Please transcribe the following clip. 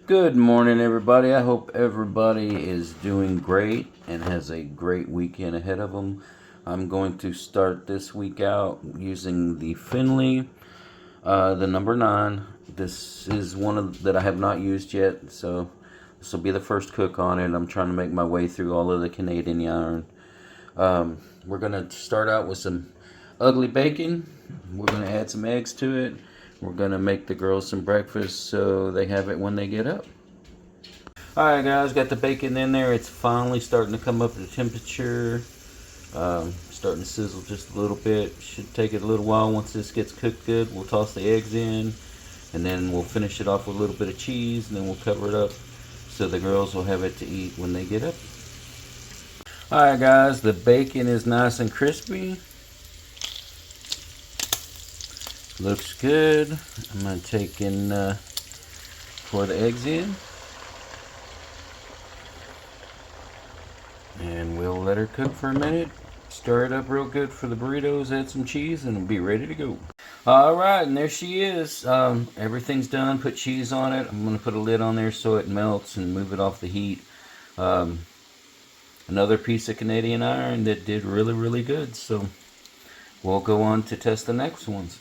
Good morning, everybody. I hope everybody is doing great and has a great weekend ahead of them. I'm going to start this week out using the Findlay, the number 9. This is one of that I have not used yet, so this will be the first cook on it. I'm trying to make my way through all of the Canadian yarn. We're going to start out with some ugly bacon. We're going to add some eggs to it. We're going to make the girls some breakfast so they have it when they get up. Alright guys, got the bacon in there. It's finally starting to come up to temperature. Starting to sizzle just a little bit. Should take it a little while. Once this gets cooked good, we'll toss the eggs in. And then we'll finish it off with a little bit of cheese. And then we'll cover it up so the girls will have it to eat when they get up. Alright guys, the bacon is nice and crispy. Looks good. I'm going to take in, pour the eggs in. And we'll let her cook for a minute. Stir it up real good for the burritos, add some cheese, and it'll be ready to go. Alright, and there she is. Everything's done. Put cheese on it. I'm going to put a lid on there so it melts and move it off the heat. Another piece of Canadian iron that did really, really good. So we'll go on to test the next ones.